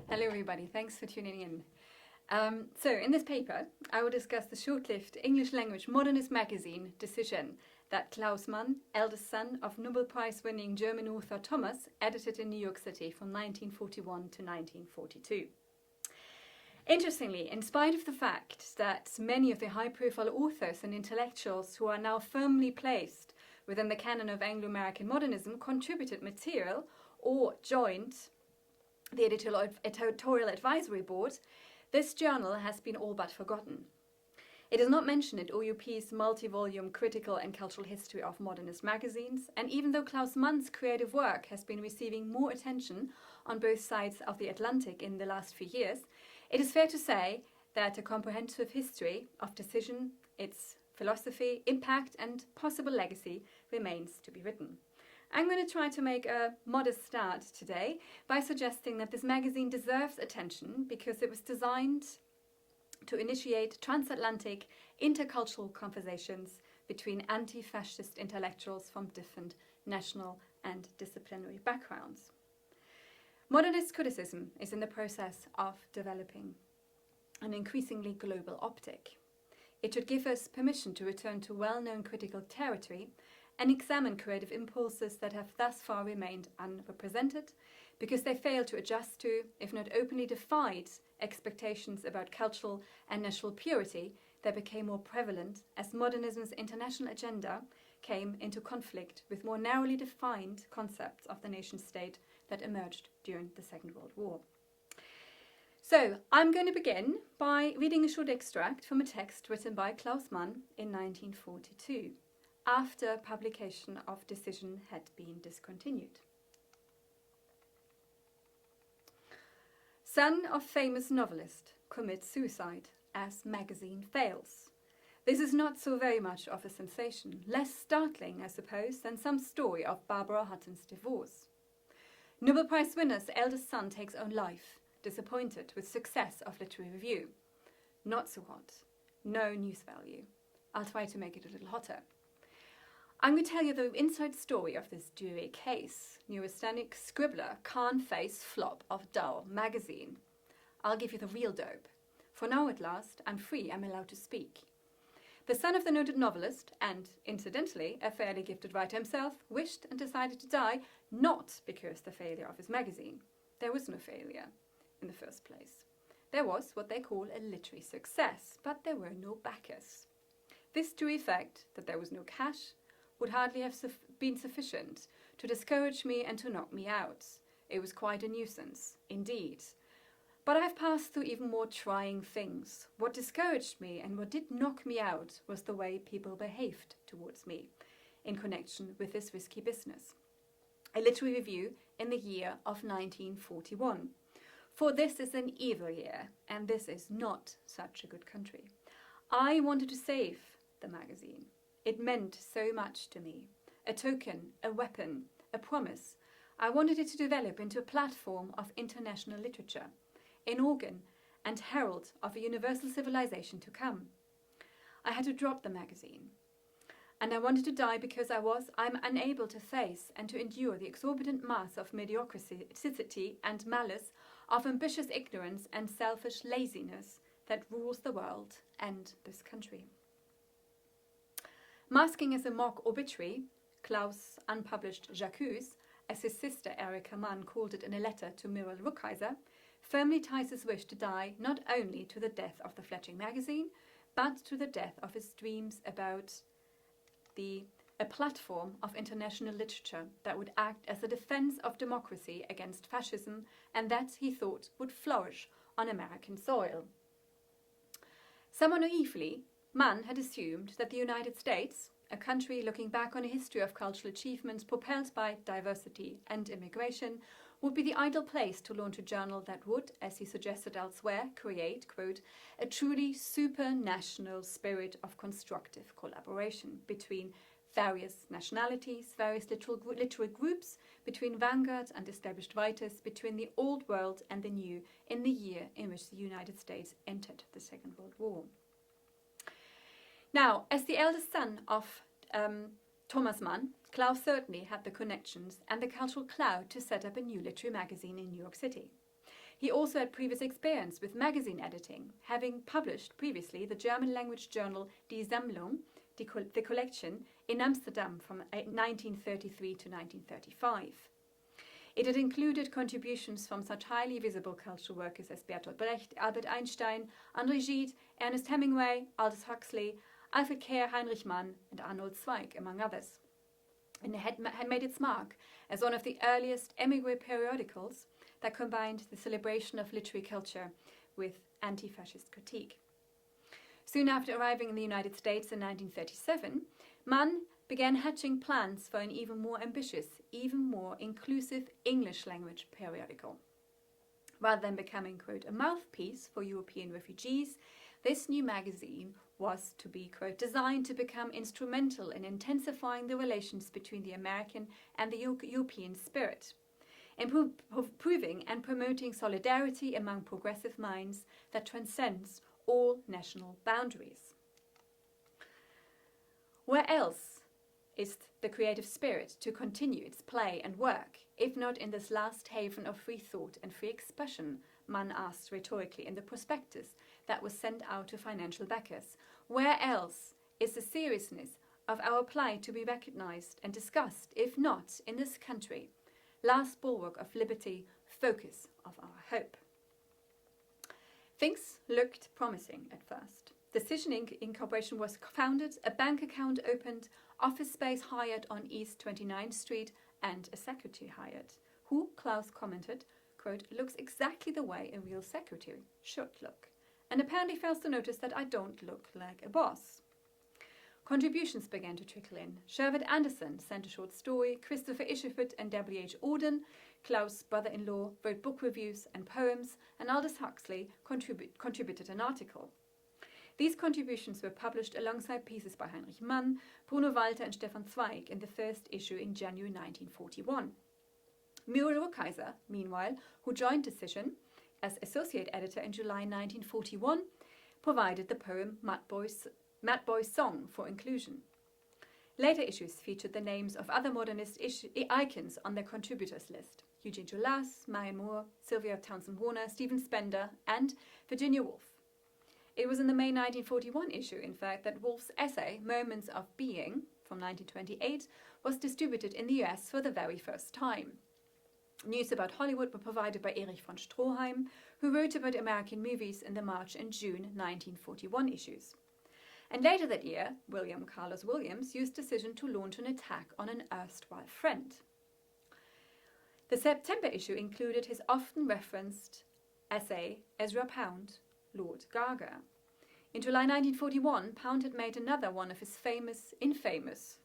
Hello everybody, thanks for tuning in. So in this paper, I will discuss the short-lived English language modernist magazine Decision that Klaus Mann, eldest son of Nobel Prize-winning German author Thomas, edited in New York City from 1941 to 1942. Interestingly, in spite of the fact that many of the high-profile authors and intellectuals who are now firmly placed within the canon of Anglo-American modernism contributed material or joined the editorial advisory board, this journal has been all but forgotten. It is not mentioned in OUP's multi-volume critical and cultural history of modernist magazines, and even though Klaus Mann's creative work has been receiving more attention on both sides of the Atlantic in the last few years, it is fair to say that a comprehensive history of Decision, its philosophy, impact and possible legacy remains to be written. I'm going to try to make a modest start today by suggesting that this magazine deserves attention because it was designed to initiate transatlantic intercultural conversations between anti-fascist intellectuals from different national and disciplinary backgrounds. Modernist criticism is in the process of developing an increasingly global optic. It should give us permission to return to well-known critical territory and examine creative impulses that have thus far remained unrepresented because they fail to adjust to, if not openly defied, expectations about cultural and national purity that became more prevalent as modernism's international agenda came into conflict with more narrowly defined concepts of the nation-state that emerged during the Second World War. So, I'm going to begin by reading a short extract from a text written by Klaus Mann in 1942. After publication of Decision had been discontinued. Son of famous novelist commits suicide as magazine fails. This is not so very much of a sensation, less startling, I suppose, than some story of Barbara Hutton's divorce. Nobel Prize winner's eldest son takes own life, disappointed with success of literary review. Not so hot. No news value. I'll try to make it a little hotter. I'm going to tell you the inside story of this dreary case. Neurasthenic scribbler can't face flop of dull magazine. I'll give you the real dope. For now at last, I'm free, I'm allowed to speak. The son of the noted novelist, and incidentally a fairly gifted writer himself, wished and decided to die not because the failure of his magazine. There was no failure in the first place. There was what they call a literary success, but there were no backers. This to effect that there was no cash would hardly have been sufficient to discourage me and to knock me out. It was quite a nuisance, indeed. But I have passed through even more trying things. What discouraged me and what did knock me out was the way people behaved towards me in connection with this risky business. A literary review in the year of 1941. For this is an evil year, and this is not such a good country. I wanted to save the magazine. It meant so much to me. A token, a weapon, a promise. I wanted it to develop into a platform of international literature, an organ and herald of a universal civilization to come. I had to drop the magazine. And I wanted to die because I'm unable to face and to endure the exorbitant mass of mediocrity and malice, of ambitious ignorance and selfish laziness that rules the world and this country. Masking as a mock obituary, Klaus' unpublished J'accuse, as his sister Erika Mann called it in a letter to Muriel Rukeyser, firmly ties his wish to die not only to the death of the fledgling magazine, but to the death of his dreams about a platform of international literature that would act as a defense of democracy against fascism and that, he thought, would flourish on American soil. Somewhat naively, Mann had assumed that the United States, a country looking back on a history of cultural achievements propelled by diversity and immigration, would be the ideal place to launch a journal that would, as he suggested elsewhere, create, quote, a truly supranational spirit of constructive collaboration between various nationalities, various literary groups, between vanguards and established writers, between the old world and the new, in the year in which the United States entered the Second World War. Now, as the eldest son of Thomas Mann, Klaus certainly had the connections and the cultural clout to set up a new literary magazine in New York City. He also had previous experience with magazine editing, having published previously the German language journal Die Sammlung, the collection, in Amsterdam from 1933 to 1935. It had included contributions from such highly visible cultural workers as Bertolt Brecht, Albert Einstein, André Gide, Ernest Hemingway, Aldous Huxley, Alfred Kerr, Heinrich Mann, and Arnold Zweig, among others. And it had made its mark as one of the earliest émigré periodicals that combined the celebration of literary culture with anti-fascist critique. Soon after arriving in the United States in 1937, Mann began hatching plans for an even more ambitious, even more inclusive English language periodical. Rather than becoming, quote, a mouthpiece for European refugees, this new magazine was to be, quote, designed to become instrumental in intensifying the relations between the American and the European spirit, improving and promoting solidarity among progressive minds that transcends all national boundaries. Where else is the creative spirit to continue its play and work, if not in this last haven of free thought and free expression, Mann asked rhetorically in the prospectus that was sent out to financial backers. Where else is the seriousness of our plight to be recognized and discussed, if not in this country, last bulwark of liberty, focus of our hope? Things looked promising at first. Decision Incorporation was founded, a bank account opened, office space hired on East 29th Street, and a secretary hired, who, Klaus commented, quote, looks exactly the way a real secretary should look, and apparently fails to notice that I don't look like a boss. Contributions began to trickle in. Sherwood Anderson sent a short story, Christopher Ishiford and W.H. Auden, Klaus' brother-in-law, wrote book reviews and poems, and Aldous Huxley contributed an article. These contributions were published alongside pieces by Heinrich Mann, Bruno Walter and Stefan Zweig in the first issue in January 1941. Muriel Rukeyser, meanwhile, who joined Decision as associate editor in July 1941, provided the poem Mad Boy's Song for inclusion. Later issues featured the names of other modernist icons on their contributors list: Eugene Jolas, Marion Moore, Sylvia Townsend Warner, Stephen Spender, and Virginia Woolf. It was in the May 1941 issue, in fact, that Woolf's essay, Moments of Being, from 1928, was distributed in the US for the very first time. News about Hollywood were provided by Erich von Stroheim, who wrote about American movies in the March and June 1941 issues. And later that year, William Carlos Williams used Decision to launch an attack on an erstwhile friend. The September issue included his often referenced essay, Ezra Pound, Lord Gaga. In July 1941, Pound had made another one of his infamous,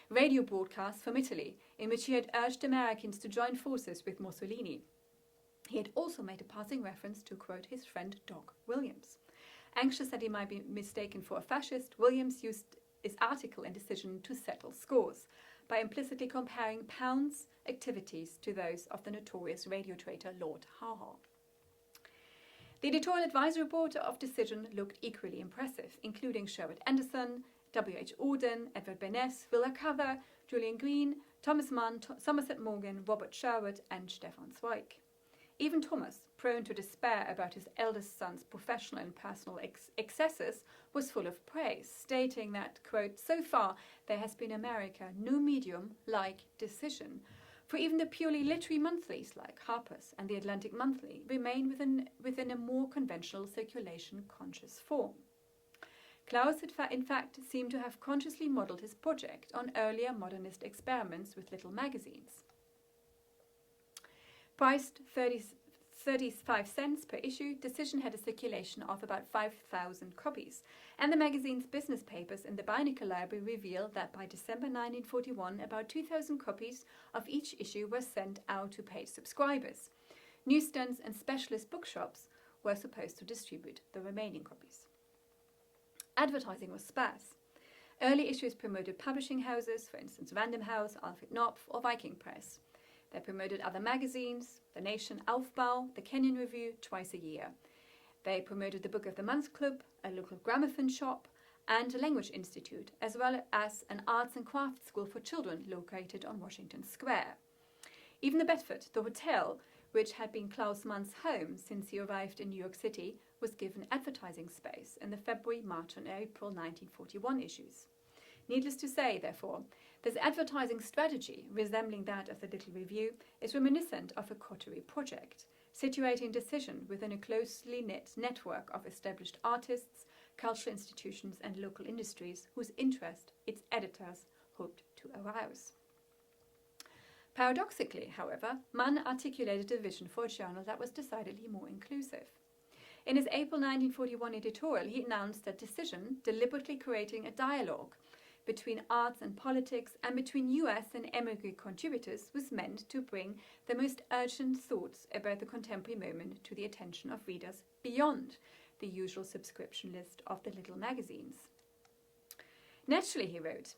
radio broadcasts from Italy, in which he had urged Americans to join forces with Mussolini. He had also made a passing reference to, quote, his friend Doc Williams. Anxious that he might be mistaken for a fascist, Williams used his article in Decision to settle scores by implicitly comparing Pound's activities to those of the notorious radio traitor Lord Haw-Haw. The editorial advisory board of Decision looked equally impressive, including Sherwood Anderson, W.H. Auden, Edward Bernays, Willa Cather, Julian Green, Thomas Mann, Somerset Maugham, Robert Sherwood, and Stefan Zweig. Even Thomas, prone to despair about his eldest son's professional and personal excesses, was full of praise, stating that, quote, so far there has been in America no medium like Decision, for even the purely literary monthlies like Harper's and the Atlantic Monthly remain within a more conventional circulation-conscious form. Klaus had in fact seemed to have consciously modelled his project on earlier modernist experiments with little magazines. Priced 35 cents per issue, Decision had a circulation of about 5,000 copies, and the magazine's business papers in the Beinecker Library reveal that by December 1941, about 2,000 copies of each issue were sent out to paid subscribers. Newsstands and specialist bookshops were supposed to distribute the remaining copies. Advertising was sparse. Early issues promoted publishing houses, for instance Random House, Alfred Knopf, or Viking Press. They promoted other magazines, The Nation, Aufbau, The Kenyon Review, twice a year. They promoted the Book of the Month Club, a local gramophone shop, and a language institute, as well as an arts and crafts school for children located on Washington Square. Even the Bedford, the hotel which had been Klaus Mann's home since he arrived in New York City, was given advertising space in the February, March and April 1941 issues. Needless to say, therefore, this advertising strategy, resembling that of the Little Review, is reminiscent of a coterie project, situating Decision within a closely knit network of established artists, cultural institutions and local industries whose interest its editors hoped to arouse. Paradoxically, however, Mann articulated a vision for a journal that was decidedly more inclusive. In his April 1941 editorial, he announced that Decision, deliberately creating a dialogue between arts and politics and between US and emigrant contributors, was meant to bring the most urgent thoughts about the contemporary moment to the attention of readers beyond the usual subscription list of the little magazines. Naturally, he wrote,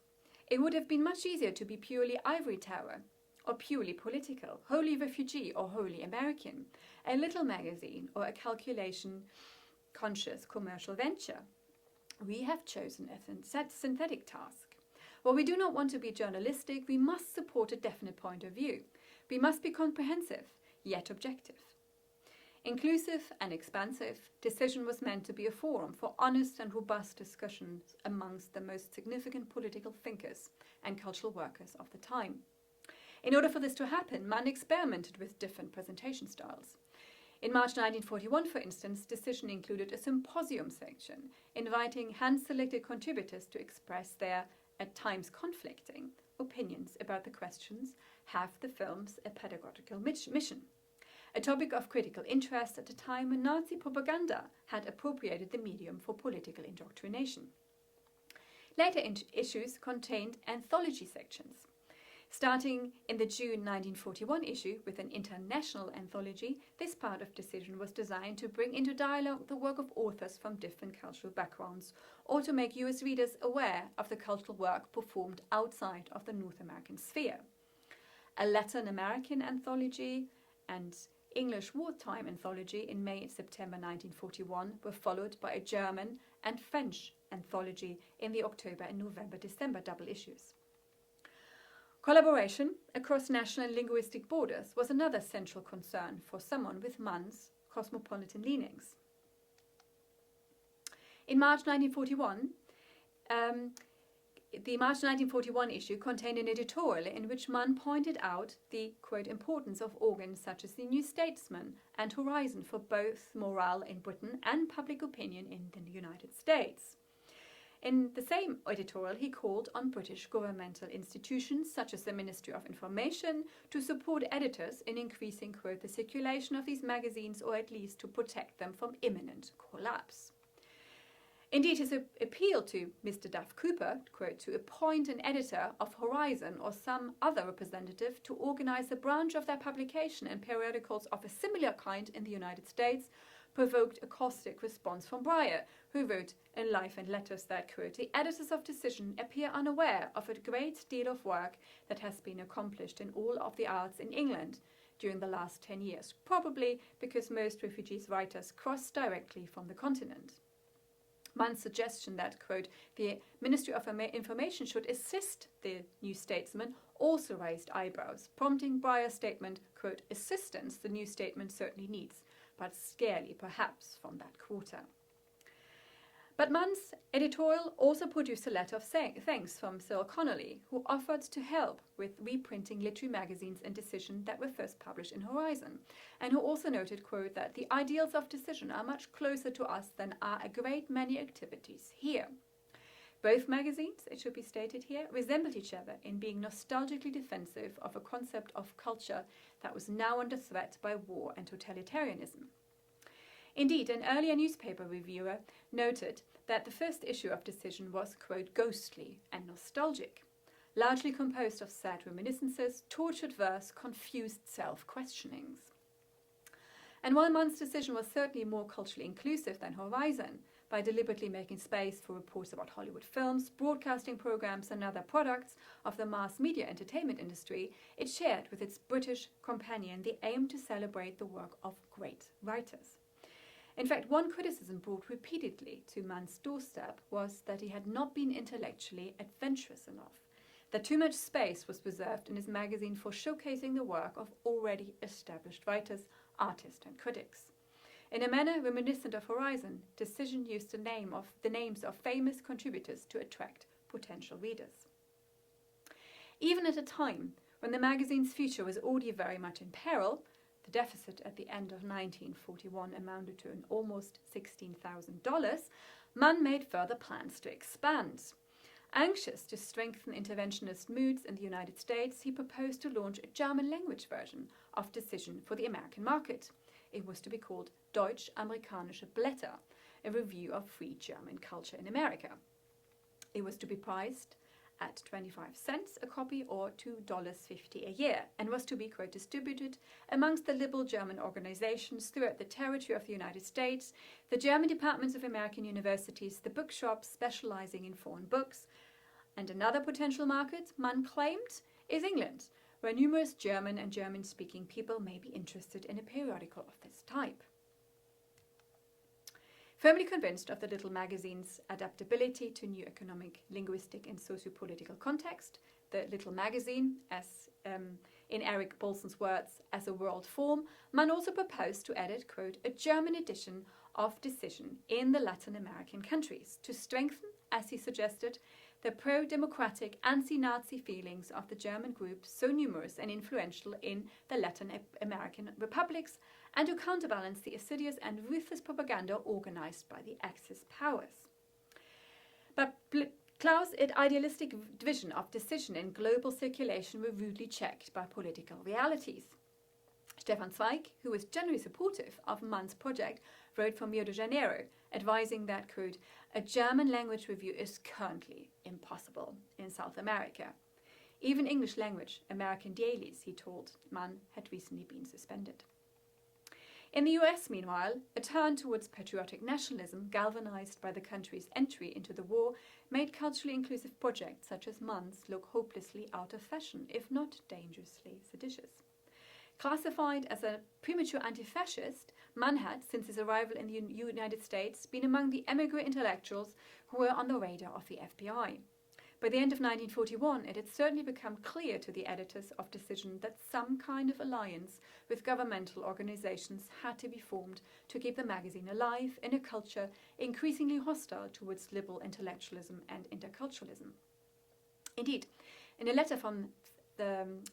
it would have been much easier to be purely ivory tower, or purely political, wholly refugee or wholly American, a little magazine or a calculation-conscious commercial venture. We have chosen a synthetic task. While we do not want to be journalistic, we must support a definite point of view. We must be comprehensive, yet objective. Inclusive and expansive, Decision was meant to be a forum for honest and robust discussions amongst the most significant political thinkers and cultural workers of the time. In order for this to happen, Mann experimented with different presentation styles. In March 1941, for instance, Decision included a symposium section, inviting hand-selected contributors to express their, at times conflicting, opinions about the questions, have the films a pedagogical mission? A topic of critical interest at a time when Nazi propaganda had appropriated the medium for political indoctrination. Later issues contained anthology sections. Starting in the June 1941 issue with an international anthology, this part of Decision was designed to bring into dialogue the work of authors from different cultural backgrounds, or to make US readers aware of the cultural work performed outside of the North American sphere. A Latin American anthology and English wartime anthology in May and September 1941 were followed by a German and French anthology in the October and November-December double issues. Collaboration across national and linguistic borders was another central concern for someone with Mann's cosmopolitan leanings. In March 1941, the March 1941 issue contained an editorial in which Mann pointed out the, quote, importance of organs such as the New Statesman and Horizon for both morale in Britain and public opinion in the United States. In the same editorial, he called on British governmental institutions such as the Ministry of Information to support editors in increasing, quote, the circulation of these magazines, or at least to protect them from imminent collapse. Indeed, his appeal to Mr. Duff Cooper, quote, to appoint an editor of Horizon or some other representative to organize a branch of their publication and periodicals of a similar kind in the United States, provoked a caustic response from Breyer, who wrote in Life and Letters that, quote, the editors of Decision appear unaware of a great deal of work that has been accomplished in all of the arts in England during the last 10 years, probably because most refugees writers cross directly from the continent. Mann's suggestion that, quote, the Ministry of Information should assist the New Statesman also raised eyebrows, prompting Breyer's statement, quote, assistance the New Statesman certainly needs, but scarcely perhaps from that quarter. But Mann's editorial also produced a letter of thanks from Cyril Connolly, who offered to help with reprinting literary magazines and Decision that were first published in Horizon, and who also noted, quote, that the ideals of Decision are much closer to us than are a great many activities here. Both magazines, it should be stated here, resembled each other in being nostalgically defensive of a concept of culture that was now under threat by war and totalitarianism. Indeed, an earlier newspaper reviewer noted that the first issue of Decision was, quote, ghostly and nostalgic, largely composed of sad reminiscences, tortured verse, confused self-questionings. And while Mann's Decision was certainly more culturally inclusive than Horizon, by deliberately making space for reports about Hollywood films, broadcasting programs and other products of the mass media entertainment industry, it shared with its British companion the aim to celebrate the work of great writers. In fact, one criticism brought repeatedly to Mann's doorstep was that he had not been intellectually adventurous enough, that too much space was reserved in his magazine for showcasing the work of already established writers, artists and critics. In a manner reminiscent of Horizon, Decision used the names of famous contributors to attract potential readers. Even at a time when the magazine's future was already very much in peril, the deficit at the end of 1941 amounted to an almost $16,000, Mann made further plans to expand. Anxious to strengthen interventionist moods in the United States, he proposed to launch a German-language version of Decision for the American market. It was to be called Deutsch-Amerikanische Blätter, a review of free German culture in America. It was to be priced at 25 cents a copy or $2.50 a year, and was to be, quote, distributed amongst the liberal German organizations throughout the territory of the United States, the German departments of American universities, the bookshops specializing in foreign books, and another potential market, Mann claimed, is England, where numerous German and German-speaking people may be interested in a periodical of this type. Firmly convinced of the little magazine's adaptability to new economic, linguistic and socio-political context, the little magazine, as in Eric Bolson's words, as a world form, Mann also proposed to edit, quote, a German edition of Decision in the Latin American countries to strengthen, as he suggested, the pro-democratic, anti-Nazi feelings of the German groups so numerous and influential in the Latin American republics, and to counterbalance the assiduous and ruthless propaganda organized by the Axis powers. But Klaus' idealistic vision of Decision in global circulation were rudely checked by political realities. Stefan Zweig, who was generally supportive of Mann's project, wrote from Rio de Janeiro, advising that, quote, a German language review is currently impossible in South America. Even English language American dailies, he told Mann, had recently been suspended. In the US, meanwhile, a turn towards patriotic nationalism, galvanized by the country's entry into the war, made culturally inclusive projects such as Mann's look hopelessly out of fashion, if not dangerously seditious. Classified as a premature anti-fascist, Mann had, since his arrival in the United States, been among the emigre intellectuals who were on the radar of the FBI. By the end of 1941, it had certainly become clear to the editors of Decision that some kind of alliance with governmental organizations had to be formed to keep the magazine alive in a culture increasingly hostile towards liberal intellectualism and interculturalism. Indeed, in a letter from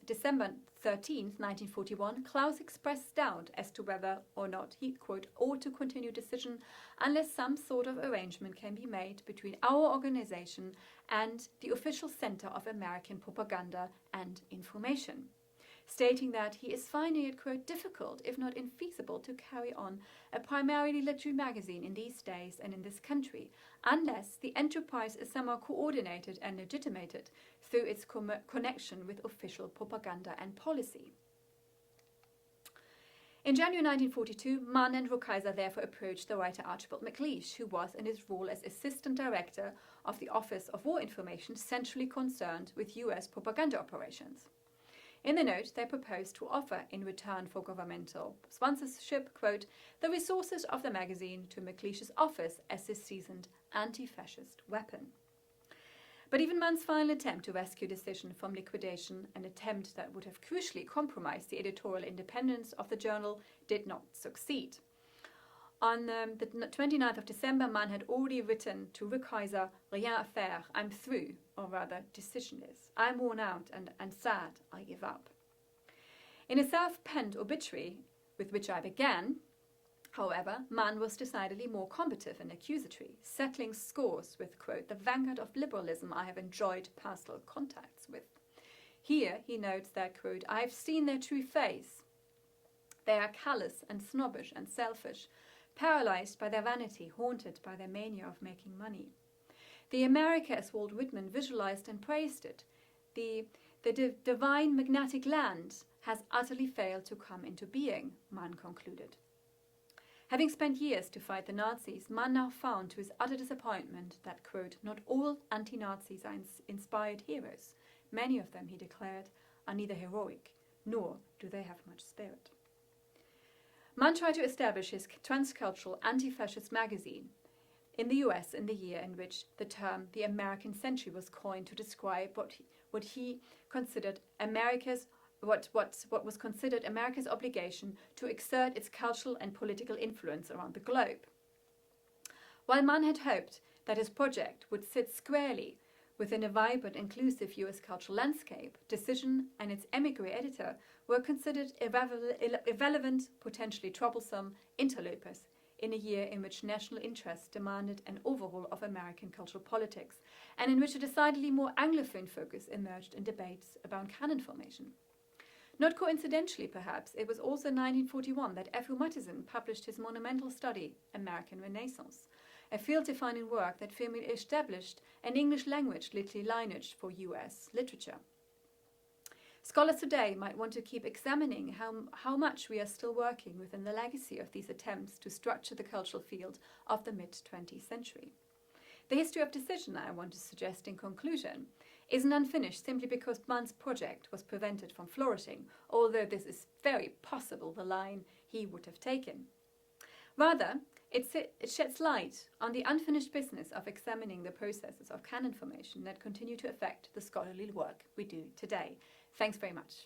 December 13, 1941, Klaus expressed doubt as to whether or not he, quote, ought to continue Decision unless some sort of arrangement can be made between our organization and the official center of American propaganda and information, stating that he is finding it, quote, difficult, if not infeasible, to carry on a primarily literary magazine in these days and in this country, unless the enterprise is somehow coordinated and legitimated through its connection with official propaganda and policy. In January 1942, Mann and Rukeyser therefore approached the writer Archibald MacLeish, who was, in his role as Assistant Director of the Office of War Information, centrally concerned with US propaganda operations. In the note, they proposed to offer, in return for governmental sponsorship, quote, the resources of the magazine to MacLeish's office as his seasoned anti-fascist weapon. But even Mann's final attempt to rescue Decision from liquidation, an attempt that would have crucially compromised the editorial independence of the journal, did not succeed. On the 29th of December, Mann had already written to Rukeyser, rien à faire, I'm through, or rather, Decision is. I'm worn out and sad, I give up. In a self-penned obituary, with which I began, however, Mann was decidedly more combative and accusatory, settling scores with, quote, the vanguard of liberalism I have enjoyed personal contacts with. Here he notes that, quote, I have seen their true face. They are callous and snobbish and selfish, paralyzed by their vanity, haunted by their mania of making money. The America, as Walt Whitman visualized and praised it, the divine magnetic land, has utterly failed to come into being, Mann concluded. Having spent years to fight the Nazis, Mann now found to his utter disappointment that, quote, not all anti-Nazis are inspired heroes. Many of them, he declared, are neither heroic, nor do they have much spirit. Mann tried to establish his transcultural anti-fascist magazine in the US in the year in which the term the American century was coined to describe what he considered what was considered America's obligation to exert its cultural and political influence around the globe. While Mann had hoped that his project would sit squarely within a vibrant, inclusive US cultural landscape, Decision and its emigre editor were considered irrelevant, potentially troublesome interlopers in a year in which national interest demanded an overhaul of American cultural politics, and in which a decidedly more Anglophone focus emerged in debates about canon formation. Not coincidentally, perhaps, it was also in 1941 that F.U. Matthiessen published his monumental study, American Renaissance, a field-defining work that firmly established an English language literary lineage for US literature. Scholars today might want to keep examining how much we are still working within the legacy of these attempts to structure the cultural field of the mid-20th century. The history of Decision, I want to suggest in conclusion, isn't unfinished simply because Mann's project was prevented from flourishing, although this is very possible the line he would have taken. Rather, it sheds light on the unfinished business of examining the processes of canon formation that continue to affect the scholarly work we do today. Thanks very much.